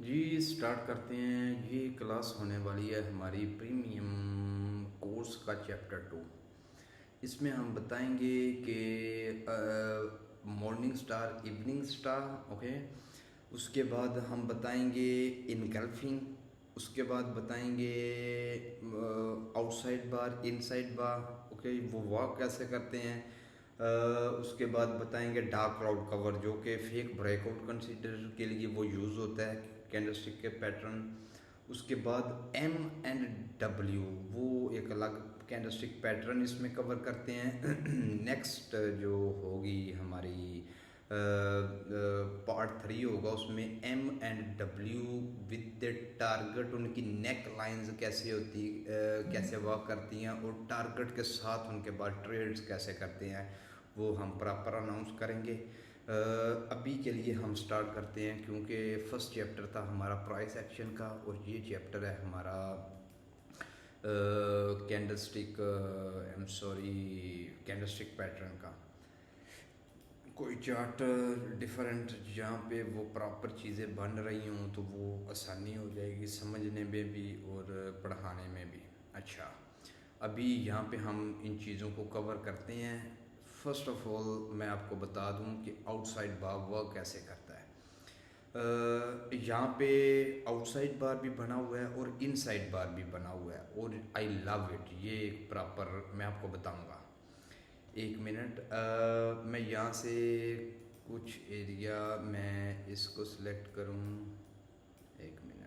जी start करते हैं। ये क्लास होने वाली है हमारी प्रीमियम कोर्स का चैप्टर 2। इसमें हम बताएंगे कि morning star, evening star, okay. उसके बाद हम बताएंगे इनगल्फिंग। उसके बाद बताएंगे आउटसाइड बार, इनसाइड बार, ओके, वो वॉक कैसे करते हैं। उसके बाद बताएंगे डार्क क्लाउड कवर, जो कि फेक ब्रेकआउट कंसीडर के लिए वो यूज़ होता है कैंडलस्टिक के पैटर्न। उसके बाद एम एंड डब्ल्यू, वो एक अलग कैंडलस्टिक पैटर्न इसमें कवर करते हैं। नेक्स्ट जो होगी हमारी पार्ट 3 होगा, उसमें M and W with the target, उनकी नेक लाइंस कैसे होती, कैसे वर्क करती हैं, और टारगेट के साथ उनके बाद ट्रेड्स कैसे करते हैं, वो हम प्रॉपर अनाउंस करेंगे। अभी के लिए हम स्टार्ट करते हैं, क्योंकि फर्स्ट चैप्टर था हमारा प्राइस एक्शन का, और ये चैप्टर है हमारा candlestick, I am sorry, candlestick pattern का। कोई चार्ट डिफरेंट जहाँ पे वो प्रॉपर चीज़ें बन रही हों तो वो आसानी हो जाएगी समझने में भी और पढ़ाने में भी। अच्छा, अभी यहाँ पे हम इन चीज़ों को कवर करते हैं। फर्स्ट ऑफ ऑल मैं आपको बता दूं कि आउटसाइड बार वर्क कैसे करता है। यहाँ पे आउटसाइड बार भी बना हुआ है और इनसाइड बार भी बना हुआ है, और आई लव इट। ये प्रॉपर मैं आपको बताऊंगा। एक मिनट, मैं यहाँ से कुछ एरिया मैं इसको सिलेक्ट करूँ। एक मिनट।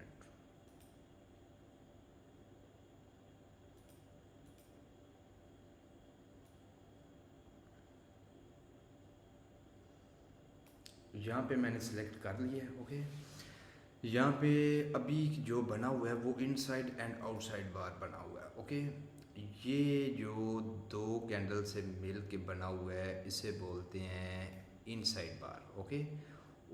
यहाँ पे मैंने सिलेक्ट कर लिया है, ओके। यहाँ पे अभी जो बना हुआ है वो इनसाइड एंड आउटसाइड बार बना हुआ है, ओके। ये जो दो कैंडल से मिल के बना हुआ है इसे बोलते हैं इनसाइड बार, ओके।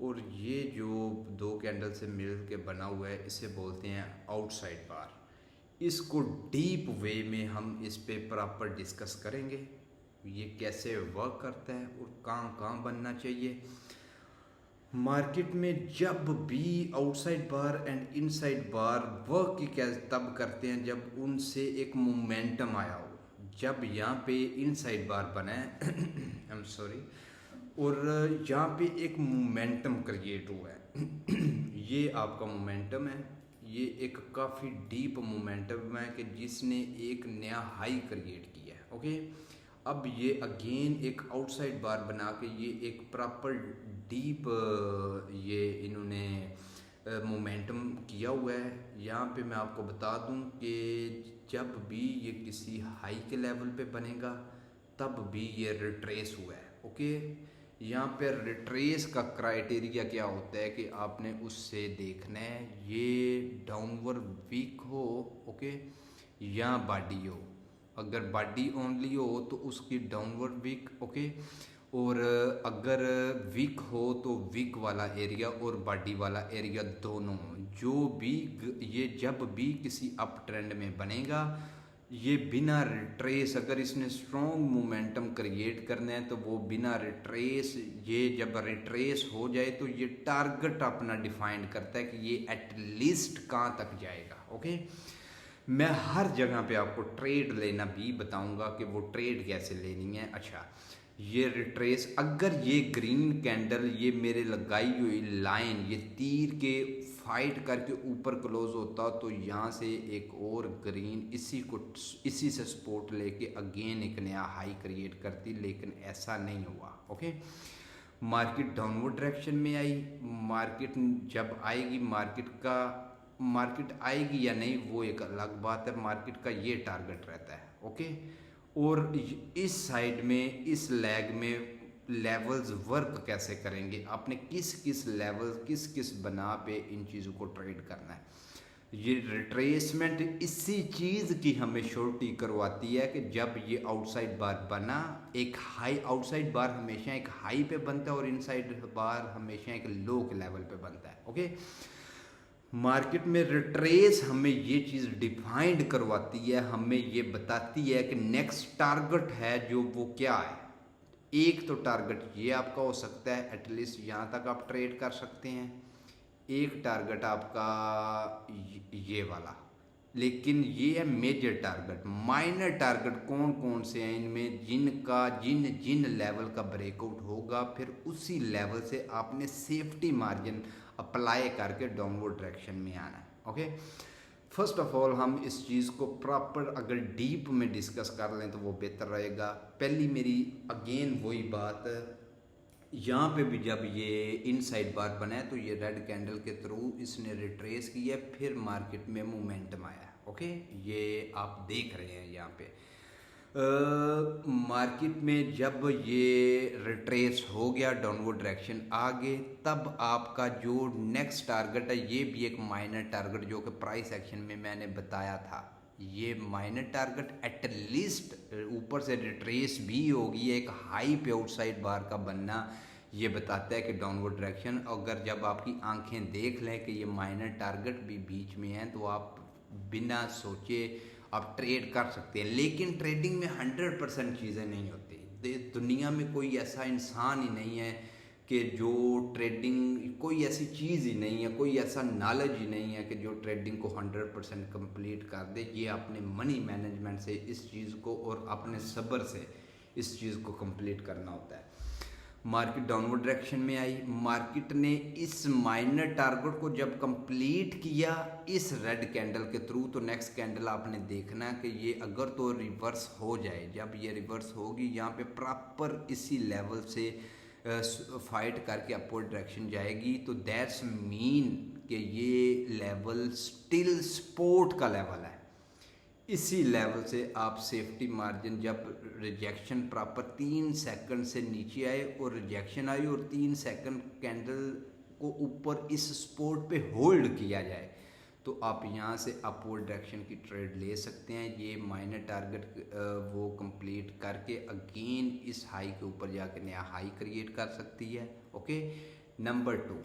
और ये जो दो कैंडल से मिल के बना हुआ है इसे बोलते हैं आउटसाइड बार। इसको डीप वे में हम इस पे प्रॉपर डिस्कस करेंगे, ये कैसे वर्क करता है और कहाँ कहाँ बनना चाहिए। मार्केट में जब भी outside bar and inside bar work की क्या तब करते हैं जब उनसे एक मोमेंटम आया हो। जब यहाँ पे इनसाइड बार बना है आई एम सॉरी, और यहाँ पे एक मोमेंटम क्रिएट हुआ है ये आपका मोमेंटम है। ये एक काफ़ी डीप मोमेंटम है कि जिसने एक नया हाई क्रिएट किया है, ओके। अब ये अगेन एक आउटसाइड बार बना के ये एक प्रॉपर डीप ये इन्होंने मोमेंटम किया हुआ है। यहाँ पे मैं आपको बता दूं कि जब भी ये किसी हाई के लेवल पे बनेगा तब भी ये रिट्रेस हुआ है, ओके। यहाँ पे रिट्रेस का क्राइटेरिया क्या होता है कि आपने उससे देखना है ये डाउनवर्ड वीक हो, ओके, या बॉडी हो। अगर बॉडी ओनली हो तो उसकी डाउनवर्ड वीक, ओके। और अगर वीक हो तो वीक वाला एरिया और बॉडी वाला एरिया दोनों, जो भी ये जब भी किसी अप ट्रेंड में बनेगा ये बिना रिट्रेस, अगर इसने स्ट्रॉन्ग मोमेंटम क्रिएट करना है तो वो बिना रिट्रेस, ये जब रिट्रेस हो जाए तो ये टारगेट अपना डिफाइंड करता है कि ये एटलीस्ट कहाँ तक जाएगा, ओके। मैं हर जगह पे आपको ट्रेड लेना भी बताऊंगा कि वो ट्रेड कैसे लेनी है। अच्छा, ये रिट्रेस, अगर ये ग्रीन कैंडल, ये मेरे लगाई हुई लाइन, ये तीर के फाइट करके ऊपर क्लोज होता तो यहाँ से एक और ग्रीन इसी से सपोर्ट लेके अगेन एक नया हाई क्रिएट करती, लेकिन ऐसा नहीं हुआ, ओके। मार्केट डाउनवर्ड डायरेक्शन में आई। मार्केट जब आएगी, मार्केट आएगी या नहीं वो एक अलग बात है, मार्केट का ये टारगेट रहता है, ओके। और इस साइड में, इस लैग में लेवल्स वर्क कैसे करेंगे, आपने किस किस लेवल, किस किस बना पे इन चीज़ों को ट्रेड करना है। ये रिट्रेसमेंट इसी चीज़ की हमें श्योरिटी करवाती है कि जब ये आउटसाइड बार बना, एक हाई, आउटसाइड बार हमेशा एक हाई पे बनता है और इनसाइड बार हमेशा एक लो के लेवल पे बनता है, ओके। मार्केट में रिट्रेस हमें ये चीज़ डिफाइंड करवाती है, हमें ये बताती है कि नेक्स्ट टारगेट है जो वो क्या है। एक तो टारगेट ये आपका हो सकता है, एटलीस्ट यहाँ तक आप ट्रेड कर सकते हैं। एक टारगेट आपका ये वाला, लेकिन ये है मेजर टारगेट। माइनर टारगेट कौन कौन से हैं इनमें, जिनका जिन जिन लेवल का ब्रेकआउट होगा फिर उसी लेवल से आपने सेफ्टी मार्जिन अप्लाई करके डाउनवर्ड डायरेक्शन में आना है। ओके, फर्स्ट ऑफ ऑल हम इस चीज़ को प्रॉपर अगर डीप में डिस्कस कर लें तो वो बेहतर रहेगा। पहली मेरी अगेन वही बात, यहाँ पे भी जब ये इनसाइड बार बना है तो ये रेड कैंडल के थ्रू इसने रिट्रेस किया, फिर मार्केट में मोमेंटम आया। ओके, ये आप देख रहे हैं यहाँ पे मार्केट में जब ये रिट्रेस हो गया, डाउनवर्ड डायरेक्शन आ गए, तब आपका जो नेक्स्ट टारगेट है ये भी एक माइनर टारगेट जो कि प्राइस एक्शन में मैंने बताया था। ये माइनर टारगेट एटलीस्ट ऊपर से रिट्रेस भी होगी, एक हाई पे आउटसाइड बार का बनना ये बताता है कि डाउनवर्ड डायरेक्शन। अगर जब आपकी आंखें देख लें कि ये माइनर टारगेट भी बीच में है तो आप बिना सोचे आप ट्रेड कर सकते हैं। लेकिन ट्रेडिंग में 100% चीज़ें नहीं होती। दुनिया में कोई ऐसा इंसान ही नहीं है कि जो ट्रेडिंग, कोई ऐसी चीज़ ही नहीं है, कोई ऐसा नॉलेज ही नहीं है कि जो ट्रेडिंग को 100% कंप्लीट कर दे। ये अपने मनी मैनेजमेंट से इस चीज़ को और अपने सब्र से इस चीज़ को कंप्लीट करना होता है। मार्केट डाउनवर्ड डायरेक्शन में आई, मार्केट ने इस माइनर टारगेट को जब कंप्लीट किया इस रेड कैंडल के थ्रू, तो नेक्स्ट कैंडल आपने देखना है कि ये अगर तो रिवर्स हो जाए, जब ये रिवर्स होगी यहाँ पे प्रॉपर इसी लेवल से फाइट करके अपवर्ड डायरेक्शन जाएगी, तो दैट्स मीन कि ये लेवल स्टिल सपोर्ट का लेवल है। इसी लेवल से आप सेफ्टी मार्जिन, जब रिजेक्शन प्रॉपर 3 सेकंड से नीचे आए और रिजेक्शन आई और 3 सेकंड कैंडल को ऊपर इस सपोर्ट पे होल्ड किया जाए, तो आप यहाँ से अपवर्ड डायरेक्शन की ट्रेड ले सकते हैं। ये माइनर टारगेट वो कंप्लीट करके अगेन इस हाई के ऊपर जाकर नया हाई क्रिएट कर सकती है। ओके, नंबर 2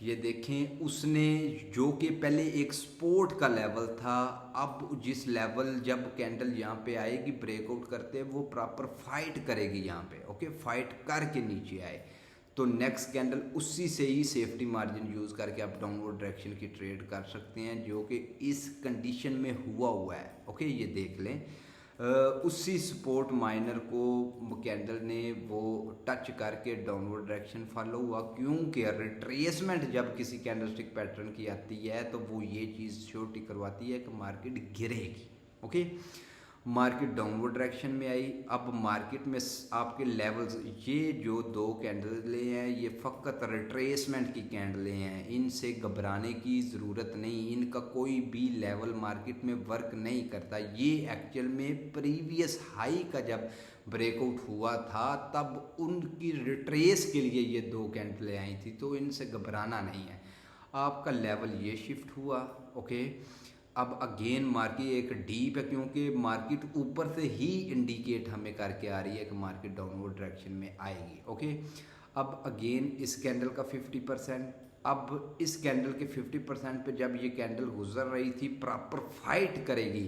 ये देखें, उसने जो कि पहले एक सपोर्ट का लेवल था, अब जिस लेवल जब कैंडल यहाँ पे आएगी ब्रेकआउट करते वो प्रॉपर फाइट करेगी यहाँ पे। ओके, फाइट करके नीचे आए तो नेक्स्ट कैंडल उसी से ही सेफ्टी मार्जिन यूज़ करके आप डाउनवर्ड डायरेक्शन की ट्रेड कर सकते हैं, जो कि इस कंडीशन में हुआ है। ओके, ये देख लें, उसी सपोर्ट माइनर को कैंडल ने वो टच करके डाउनवर्ड डायरेक्शन फॉलो हुआ, क्योंकि रिट्रेसमेंट जब किसी कैंडलस्टिक पैटर्न की आती है तो वो ये चीज़ श्योरिटी करवाती है कि मार्केट गिरेगी। ओके, मार्केट डाउनवर्ड डायरेक्शन में आई। अब मार्केट में आपके लेवल्स, ये जो 2 कैंडलें हैं ये फ़कत रिट्रेसमेंट की कैंडलें हैं, इनसे घबराने की ज़रूरत नहीं, इनका कोई भी लेवल मार्केट में वर्क नहीं करता। ये एक्चुअल में प्रीवियस हाई का जब ब्रेकआउट हुआ था तब उनकी रिट्रेस के लिए ये 2 कैंडलें आई थी, तो इनसे घबराना नहीं है। आपका लेवल ये शिफ्ट हुआ। ओके, अब अगेन मार्केट एक डीप है, क्योंकि मार्केट ऊपर से ही इंडिकेट हमें करके आ रही है कि मार्केट डाउनवर्ड डायरेक्शन में आएगी। ओके, अब अगेन इस कैंडल का 50%, अब इस कैंडल के 50% पे जब ये कैंडल गुजर रही थी प्रॉपर फाइट करेगी,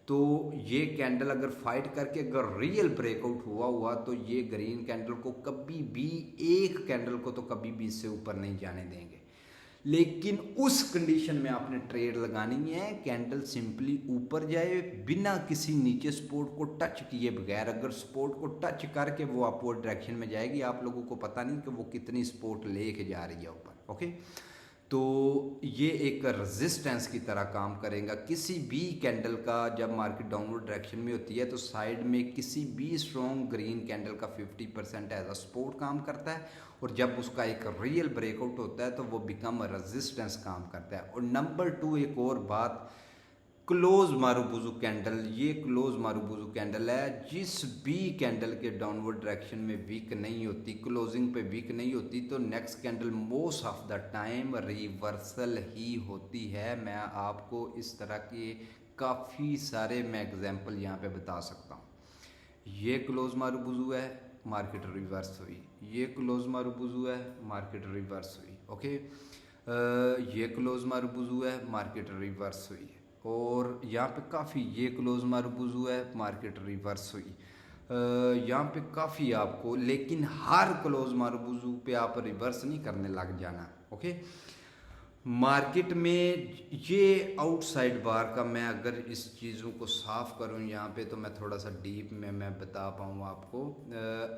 तो ये कैंडल अगर फाइट करके अगर रियल ब्रेकआउट हुआ तो ये ग्रीन कैंडल को कभी भी, एक कैंडल को तो कभी भी इससे ऊपर नहीं जाने देंगे। लेकिन उस कंडीशन में आपने ट्रेड लगानी है, कैंडल सिंपली ऊपर जाए बिना किसी नीचे सपोर्ट को टच किए बगैर। अगर सपोर्ट को टच करके वो अपवर्ड डायरेक्शन में जाएगी, आप लोगों को पता नहीं कि वो कितनी सपोर्ट लेके जा रही है ऊपर। ओके, तो ये एक रेजिस्टेंस की तरह काम करेगा। किसी भी कैंडल का जब मार्केट डाउनवर्ड डायरेक्शन में होती है तो साइड में किसी भी स्ट्रॉन्ग ग्रीन कैंडल का 50% एज अ सपोर्ट काम करता है, और जब उसका एक रियल ब्रेकआउट होता है तो वो बिकम रेजिस्टेंस काम करता है। और नंबर 2 एक और बात, क्लोज मारुबुजू कैंडल, ये क्लोज मारुबुजू कैंडल है, जिस भी कैंडल के डाउनवर्ड डायरेक्शन में वीक नहीं होती, क्लोजिंग पे वीक नहीं होती, तो next candle most of the time reversal ही होती है। मैं आपको इस तरह के काफ़ी सारे मैं एग्जांपल यहाँ पे बता सकता हूँ। ये क्लोज मारुबुजू है, मार्केट रिवर्स हुई, ये क्लोज मारुबुजू है, मार्केट रिवर्स हुई। ओके, ये क्लोज मारुबुजू है, मार्केट रिवर्स हुई, और यहाँ पे काफ़ी ये क्लोज मारुबुजू है, मार्केट रिवर्स हुई, यहाँ पे काफ़ी आपको, लेकिन हर क्लोज मारुबुजू पे आप रिवर्स नहीं करने लग जाना। ओके, मार्केट में ये आउटसाइड बार का, मैं अगर इस चीज़ों को साफ़ करूं यहाँ पे तो मैं थोड़ा सा डीप में मैं बता पाऊँ आपको।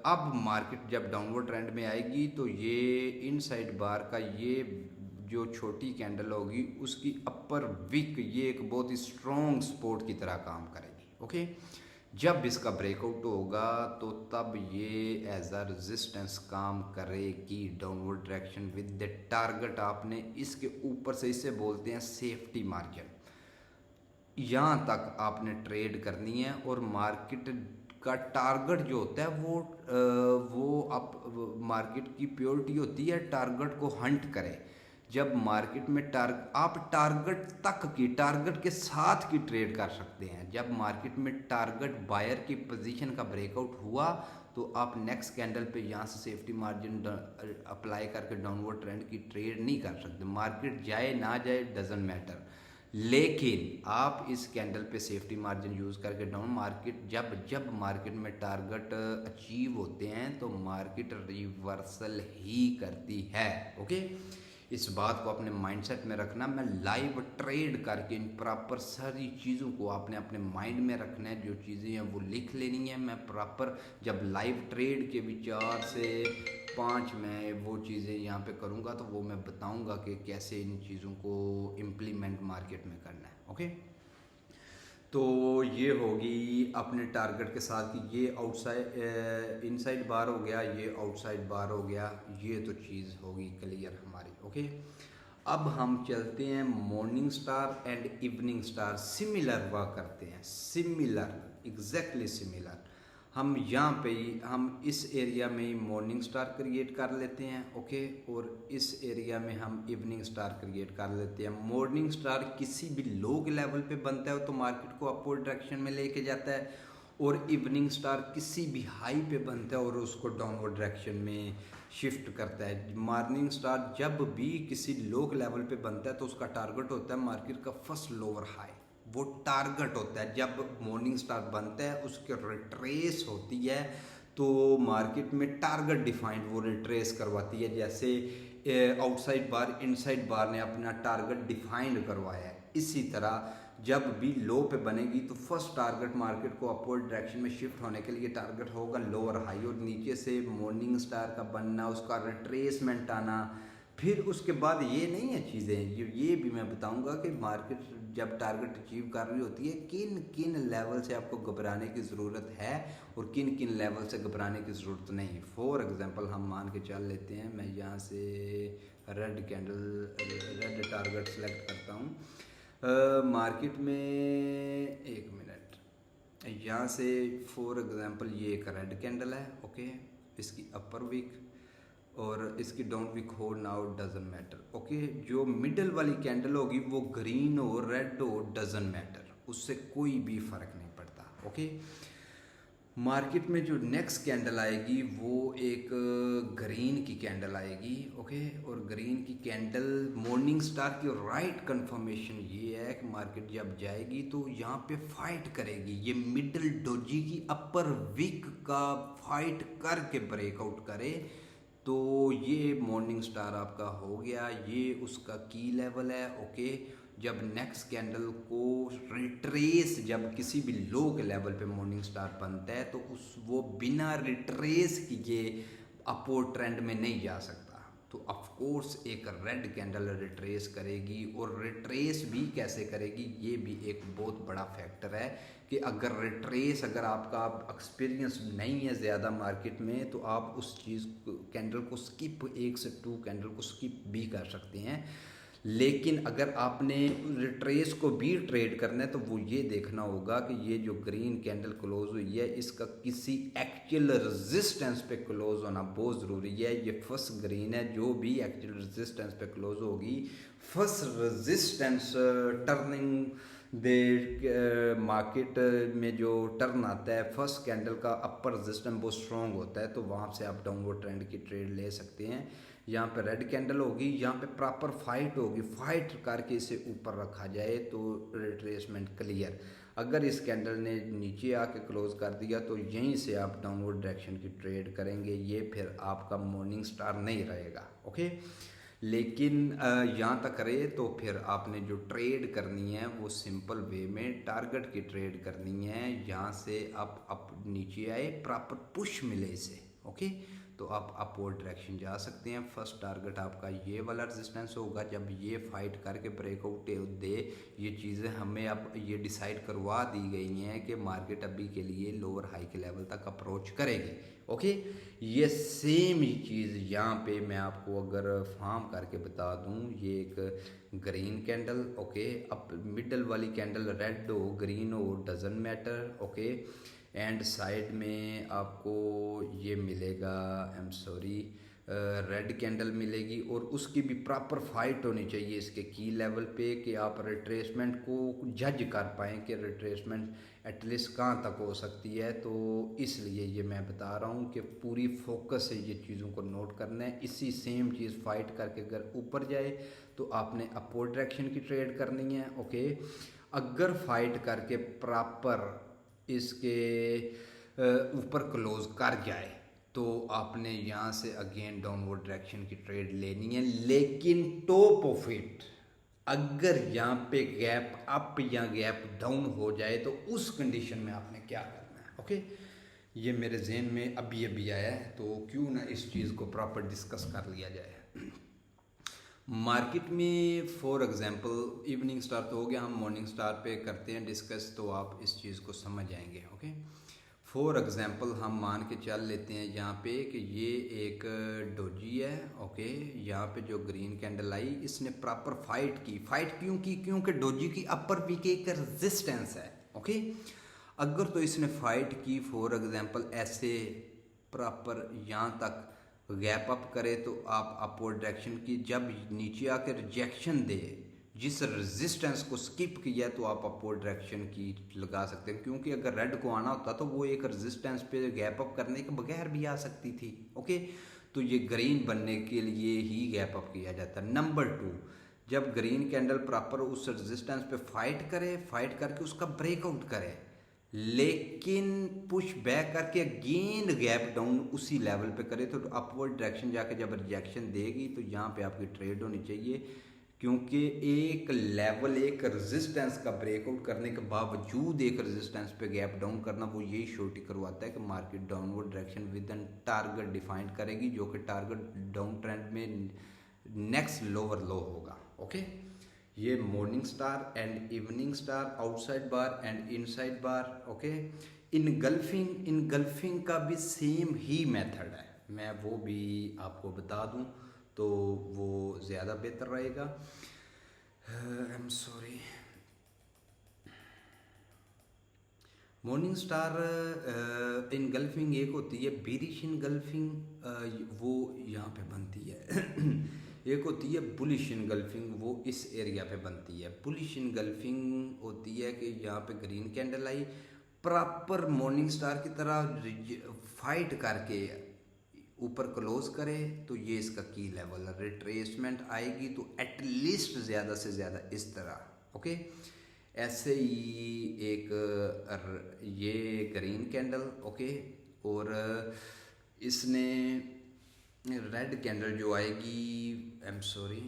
अब मार्केट जब डाउनवर्ड ट्रेंड में आएगी तो ये इनसाइड बार का ये जो छोटी कैंडल होगी उसकी अपर विक ये एक बहुत ही स्ट्रॉन्ग सपोर्ट की तरह काम करेगी। ओके, जब इसका ब्रेकआउट होगा तो तब ये एज अ रेजिस्टेंस काम करेगी downward direction with the target आपने इसके ऊपर से, इसे बोलते हैं सेफ्टी मार्जिन, यहाँ तक आपने ट्रेड करनी है। और मार्केट का टारगेट जो होता है वो आप मार्केट की प्योरिटी होती है टारगेट को हंट करे। जब मार्केट में आप टारगेट तक की, टारगेट के साथ की ट्रेड कर सकते हैं। जब मार्केट में टारगेट बायर की पोजीशन का ब्रेकआउट हुआ तो आप नेक्स्ट कैंडल पे यहाँ से सेफ्टी मार्जिन अप्लाई करके डाउनवर्ड ट्रेंड की ट्रेड नहीं कर सकते। मार्केट जाए ना जाए डजंट मैटर, लेकिन आप इस कैंडल पे सेफ्टी मार्जिन यूज़ करके डाउन मार्केट जब मार्केट में टारगेट अचीव होते हैं तो मार्केट रिवर्सल ही करती है। ओके, इस बात को अपने माइंडसेट में रखना। मैं लाइव ट्रेड करके इन प्रॉपर सारी चीज़ों को आपने अपने माइंड में रखना है, जो चीज़ें हैं वो लिख लेनी है। मैं प्रॉपर जब लाइव ट्रेड के विचार से 5 मैं वो चीज़ें यहाँ पे करूँगा तो वो मैं बताऊँगा कि कैसे इन चीज़ों को इम्प्लीमेंट मार्केट में करना है। ओके, तो ये होगी अपने टारगेट के साथ कि ये आउटसाइड इनसाइड बार हो गया, ये आउटसाइड बार हो गया, ये तो चीज़ होगी क्लियर हमारी। ओके, अब हम चलते हैं morning star and evening star, similar work करते हैं, सिमिलर, एग्जैक्टली सिमिलर। हम यहाँ पे ही हम इस एरिया में ही मॉर्निंग स्टार क्रिएट कर लेते हैं। ओके, और इस एरिया में हम इवनिंग स्टार क्रिएट कर लेते हैं। मॉर्निंग स्टार किसी भी लो के लेवल पे बनता है तो मार्केट को अपवर्ड डायरेक्शन में लेके जाता है, और इवनिंग स्टार किसी भी हाई पे बनता है और उसको डाउनवर्ड डायरेक्शन में शिफ्ट करता है। मॉर्निंग स्टार जब भी किसी लो के लेवल पे बनता है तो उसका टारगेट होता है मार्केट का फर्स्ट लोअर हाई, वो टारगेट होता है। जब मॉर्निंग स्टार बनता है उसके रिट्रेस होती है तो मार्केट में टारगेट डिफाइंड वो रिट्रेस करवाती है। जैसे आउटसाइड बार इनसाइड बार ने अपना टारगेट डिफाइंड करवाया है, इसी तरह जब भी लो पे बनेगी तो फर्स्ट टारगेट मार्केट को अपवर्ड डायरेक्शन में शिफ्ट होने के लिए टारगेट होगा लोअर हाई, और नीचे से मॉर्निंग स्टार का बनना, उसका रिट्रेसमेंट आना। फिर उसके बाद ये नहीं है चीज़ें, ये भी मैं बताऊंगा कि मार्केट जब टारगेट अचीव कर रही होती है किन किन लेवल से आपको घबराने की ज़रूरत है और किन किन लेवल से घबराने की ज़रूरत नहीं। फॉर एग्जांपल हम मान के चल लेते हैं, मैं यहाँ से रेड रेड टारगेट सेलेक्ट करता हूँ मार्केट में, एक मिनट, यहाँ से फॉर एग्जांपल ये एक रेड कैंडल है। ओके, इसकी अपर वीक और इसकी डाउन वीक हो नाउ डजन मैटर। ओके, जो मिडल वाली कैंडल होगी वो ग्रीन हो रेड हो डजन मैटर, उससे कोई भी फर्क नहीं पड़ता। ओके, मार्केट में जो नेक्स्ट कैंडल आएगी वो एक ग्रीन की कैंडल आएगी। ओके, और ग्रीन की कैंडल मॉर्निंग स्टार की राइट कंफर्मेशन ये है कि मार्केट जब जाएगी तो यहाँ पे फाइट करेगी, ये मिडल डोजी की अपर वीक का फाइट करके ब्रेकआउट करे तो ये मॉर्निंग स्टार आपका हो गया, ये उसका की लेवल है। ओके, जब नेक्स्ट कैंडल को रिट्रेस, जब किसी भी लो के लेवल पे मॉर्निंग स्टार बनता है तो वो बिना रिट्रेस किए अपवर्ड ट्रेंड में नहीं जा सकता। तो ऑफ कोर्स एक रेड कैंडल रिट्रेस करेगी, और रिट्रेस भी कैसे करेगी ये भी एक बहुत बड़ा फैक्टर है कि अगर रिट्रेस, अगर आपका एक्सपीरियंस नहीं है ज़्यादा मार्केट में तो आप उस चीज़ कैंडल को स्किप, 1 से 2 कैंडल को स्किप भी कर सकते हैं। लेकिन अगर आपने रिट्रेस को भी ट्रेड करना है तो वो ये देखना होगा कि ये जो ग्रीन कैंडल क्लोज हुई है इसका किसी एक्चुअल रेजिस्टेंस पे क्लोज होना बहुत ज़रूरी है। ये फर्स्ट ग्रीन है, जो भी एक्चुअल रेजिस्टेंस पे क्लोज होगी, फर्स्ट रेजिस्टेंस टर्निंग दे मार्केट में जो टर्न आता है फर्स्ट कैंडल का अपर रेजिस्टेंस बहुत स्ट्रॉन्ग होता है, तो वहाँ से आप डाउनवर्ड ट्रेंड की ट्रेड ले सकते हैं। यहाँ पे रेड कैंडल होगी, यहाँ पे प्रॉपर फाइट होगी, फाइट करके इसे ऊपर रखा जाए तो रिट्रेसमेंट क्लियर। अगर इस कैंडल ने नीचे आके क्लोज कर दिया तो यहीं से आप डाउनवर्ड डायरेक्शन की ट्रेड करेंगे, ये फिर आपका मॉर्निंग स्टार नहीं रहेगा। ओके, लेकिन यहाँ तक रहे तो फिर आपने जो ट्रेड करनी है वो सिंपल वे में टारगेट की ट्रेड करनी है। यहाँ से आप नीचे आए, प्रॉपर पुश मिले इसे, ओके, तो आप अपवर्ड डायरेक्शन जा सकते हैं। फर्स्ट टारगेट आपका ये वाला रेजिस्टेंस होगा। जब ये फाइट करके ब्रेकआउट दे, ये चीज़ें हमें अब ये डिसाइड करवा दी गई हैं कि मार्केट अभी के लिए लोअर हाई के लेवल तक अप्रोच करेगी, ओके। ये सेम ही चीज़ यहाँ पे मैं आपको अगर फार्म करके बता दूँ, ये एक ग्रीन कैंडल, ओके, अब मिडल वाली कैंडल रेड हो ग्रीन हो doesn't matter, okay, and side में आपको ये मिलेगा, I am sorry, red candle मिलेगी और उसकी भी प्रॉपर फाइट होनी चाहिए इसके की लेवल पे कि आप रिट्रेसमेंट को जज कर पाएँ कि रिट्रेसमेंट एटलीस्ट कहाँ तक हो सकती है। तो इसलिए ये मैं बता रहा हूँ कि पूरी फोकस से ये चीज़ों को नोट करना है। इसी सेम चीज़ फाइट करके अगर ऊपर जाए तो आपने अपवर्ड डायरेक्शन की ट्रेड करनी है, ओके। अगर फाइट करके प्रॉपर इसके ऊपर क्लोज कर जाए तो आपने यहाँ से अगेन डाउनवर्ड डायरेक्शन की ट्रेड लेनी है। लेकिन टॉप ऑफ इट अगर यहाँ पे गैप अप या गैप डाउन हो जाए तो उस कंडीशन में आपने क्या करना है, ओके। ये मेरे जहन में अभी अभी आया है, तो क्यों ना इस चीज़ को प्रॉपर डिस्कस कर लिया जाए। मार्केट में फॉर एग्जांपल इवनिंग स्टार तो हो गया, हम मॉर्निंग स्टार पे करते हैं डिस्कस, तो आप इस चीज़ को समझ जाएंगे, ओके। फॉर एग्जांपल हम मान के चल लेते हैं यहाँ पे कि ये एक डोजी है, ओके। यहाँ पे जो ग्रीन कैंडल आई इसने प्रॉपर फाइट की। फाइट क्यों की? क्योंकि डोजी की अपर वीक एक रेजिस्टेंस है, ओके। अगर तो इसने फाइट की फॉर एग्जांपल ऐसे प्रॉपर यहाँ तक गैप अप करे तो आप अपवर्ड डायरेक्शन की, जब नीचे आकर रिजेक्शन दे, जिस रेजिस्टेंस को स्किप किया तो आप अपवर्ड डायरेक्शन की लगा सकते हैं। क्योंकि अगर रेड को आना होता तो वो एक रेजिस्टेंस पे गैप अप करने के बगैर भी आ सकती थी, ओके। तो ये ग्रीन बनने के लिए ही गैप अप किया जाता है। नंबर 2, जब ग्रीन कैंडल प्रॉपर उस रेजिस्टेंस पे फाइट करे, फाइट करके उसका ब्रेकआउट करे, लेकिन पुश बैक करके अगेन गैप डाउन उसी लेवल पे करे तो अपवर्ड डायरेक्शन जाके जब रिजेक्शन देगी तो यहाँ पे आपकी ट्रेड होनी चाहिए। क्योंकि एक लेवल एक रेजिस्टेंस का ब्रेकआउट करने के बावजूद एक रेजिस्टेंस पे गैप डाउन करना, वो यही श्योरिटी करवाता है कि market downward direction with an target define करेगी, जो कि टारगेट डाउन ट्रेंड में नेक्स्ट लोअर लो होगा, ओके। ये morning star and evening star, outside bar and inside bar, okay. Engulfing का भी सेम ही मेथड है, मैं वो भी आपको बता दूं तो वो ज़्यादा बेहतर रहेगा। I am sorry, morning star engulfing एक होती है, बेरिश इनगल्फिंग वो यहाँ पे बनती है। एक होती है बुलिश इनगल्फिंग, वो इस एरिया पे बनती है। बुलिश इनगल्फिंग होती है कि यहाँ पे ग्रीन कैंडल आई, प्रॉपर मॉर्निंग स्टार की तरह फाइट करके ऊपर क्लोज करे तो ये इसका की लेवल है। रिट्रेसमेंट आएगी तो एटलीस्ट ज़्यादा से ज़्यादा इस तरह, ओके। ऐसे ही एक ये ग्रीन कैंडल, ओके, और इसने रेड कैंडल जो आएगी, आई एम सॉरी,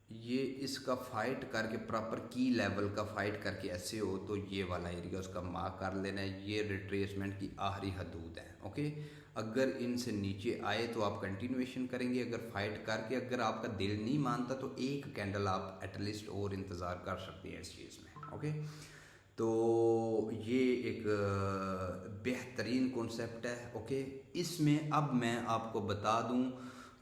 ये इसका फाइट करके प्रॉपर की लेवल का फाइट करके ऐसे हो तो ये वाला एरिया उसका मार्क कर लेना है। ये रिट्रेसमेंट की आखिरी हदूद है, ओके। अगर इनसे नीचे आए तो आप कंटिन्यूएशन करेंगे, अगर फाइट करके अगर आपका दिल नहीं मानता तो एक कैंडल आप एटलीस्ट और इंतज़ार कर सकते हैं इस चीज़ में, ओके। तो ये एक बेहतरीन कॉन्सेप्ट है, ओके। इसमें अब मैं आपको बता दूं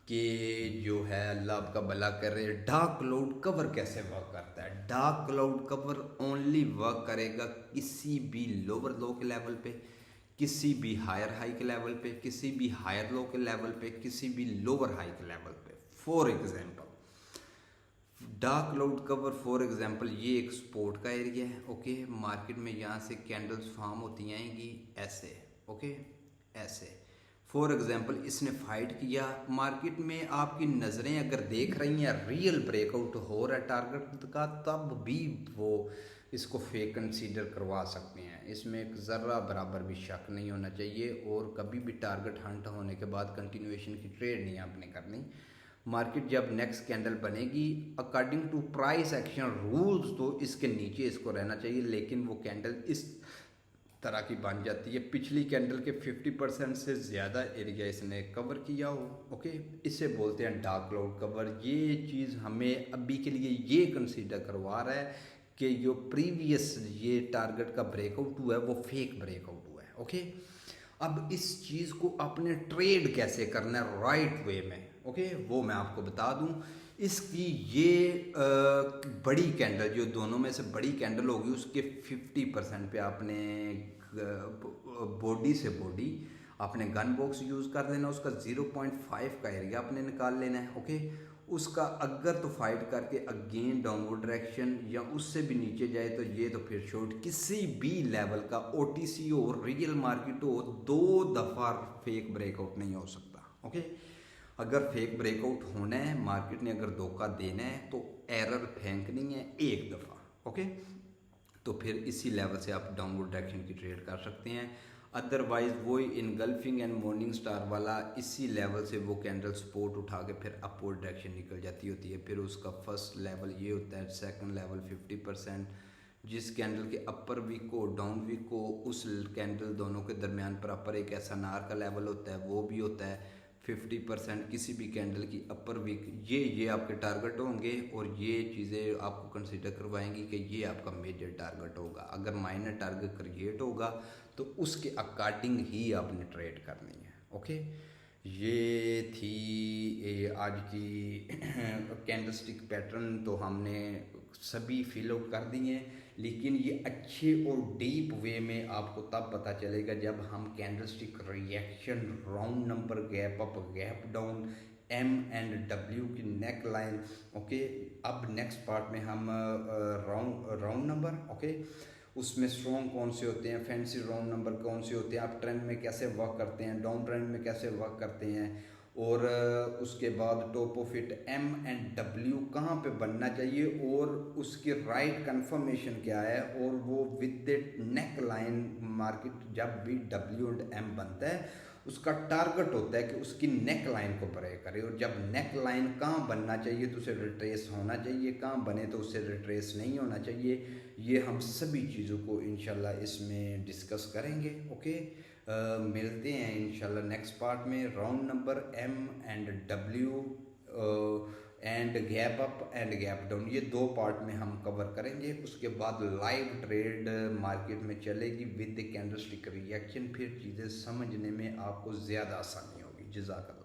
कि जो है अल्लाह आपका भला करे, डार्क क्लाउड कवर कैसे वर्क करता है। Dark cloud cover only work करेगा किसी भी लोअर लो के लेवल पे, किसी भी हायर हाई के लेवल पे, किसी भी हायर लो के लेवल पे, किसी भी लोअर हाई के लेवल पे। For example dark cloud cover, for example ये एक सपोर्ट का एरिया है, ओके। मार्केट में यहाँ से कैंडल्स फॉर्म होती आएंगी ऐसे, ओके, ऐसे। फॉर एग्जांपल इसने फाइट किया, मार्केट में आपकी नज़रें अगर देख रही हैं रियल ब्रेकआउट हो रहा है टारगेट का, तब भी वो इसको फेक कंसीडर करवा सकते हैं। इसमें एक ज़र्रा बराबर भी शक नहीं होना चाहिए, और कभी भी टारगेट हंट होने के बाद कंटिन्यूएशन की ट्रेड नहीं आपने करनी। मार्केट जब नेक्स्ट कैंडल बनेगी according to price action rules तो इसके नीचे इसको रहना चाहिए, लेकिन वो कैंडल इस तरह की बन जाती है। पिछली कैंडल के 50% से ज़्यादा एरिया इसने कवर किया हो। ओके, इसे बोलते हैं डार्क क्लाउड कवर। ये चीज़ हमें अभी के लिए ये कंसीडर करवा रहा है कि जो प्रीवियस ये टारगेट का ब्रेकआउट हुआ है वो फेक ब्रेकआउट हुआ है। ओके, अब इस चीज़ को आपने ट्रेड कैसे करना है राइट वे में, ओके, वो मैं आपको बता दूं। इसकी ये बड़ी कैंडल, जो दोनों में से बड़ी कैंडल होगी उसके 50% पे आपने बॉडी से बॉडी आपने गन बॉक्स यूज़ कर देना, उसका 0.5 का एरिया आपने निकाल लेना है। ओके, उसका अगर तो फाइट करके अगेन डाउनवर्ड डायरेक्शन या उससे भी नीचे जाए तो ये तो फिर शॉर्ट किसी भी लेवल का ओटीसी हो रियल मार्केट हो 2 दफ़ा फेक ब्रेकआउट नहीं हो सकता। ओके, अगर फेक ब्रेकआउट होना है, मार्केट ने अगर धोखा देना है तो एरर फेंकनी है एक दफ़ा। ओके, तो फिर इसी लेवल से आप डाउनवर्ड डायरेक्शन की ट्रेड कर सकते हैं। अदरवाइज वही इनगल्फिंग एंड मॉर्निंग स्टार वाला इसी लेवल से वो कैंडल सपोर्ट उठा के फिर अपवर्ड डायरेक्शन निकल जाती होती है। फिर उसका फर्स्ट लेवल ये होता है, सेकंड लेवल 50%। जिस कैंडल के अपर वीक को डाउन वीक को उस कैंडल दोनों के दरमियान पर अपर एक ऐसा नार का लेवल होता है, वो भी होता है 50%। किसी भी कैंडल की अपर वीक ये आपके टारगेट होंगे और ये चीज़ें आपको कंसीडर करवाएंगी कि ये आपका मेजर टारगेट होगा। अगर माइनर टारगेट क्रिएट होगा तो उसके अकॉर्डिंग ही आपने ट्रेड करनी है। ओके, ये थी आज की कैंडलस्टिक पैटर्न। तो हमने सभी फिल आउट कर दिए, लेकिन ये अच्छे और डीप वे में आपको तब पता चलेगा जब हम candlestick reaction, round number, gap up, gap down, M and W की नेक लाइन। ओके, अब नेक्स्ट पार्ट में हम राउंड नंबर, ओके, उसमें स्ट्रॉन्ग कौन से होते हैं, फैंसी राउंड नंबर कौन से होते हैं, आप ट्रेंड में कैसे वर्क करते हैं, डाउन ट्रेंड में कैसे वर्क करते हैं, और उसके बाद top of it M and W कहाँ पे बनना चाहिए और उसकी राइट कंफर्मेशन क्या है, और वो विद नेक लाइन मार्केट जब भी डब्ल्यू एंड एम बनता है उसका टारगेट होता है कि उसकी नेक लाइन को ब्रेक करे, और जब नेक लाइन कहाँ बनना चाहिए तो उसे रिट्रेस होना चाहिए, कहाँ बने तो उससे रिट्रेस नहीं होना चाहिए। ये हम सभी चीज़ों को इंशाल्लाह इसमें डिस्कस करेंगे। ओके, मिलते हैं इंशाल्लाह नेक्स्ट पार्ट में। Round number, M and W and gap up and gap down, ये 2 पार्ट में हम कवर करेंगे। उसके बाद लाइव ट्रेड मार्केट में चलेगी विद कैंडलस्टिक रिएक्शन। फिर चीज़ें समझने में आपको ज़्यादा आसानी होगी। जज़ाकल्लाह।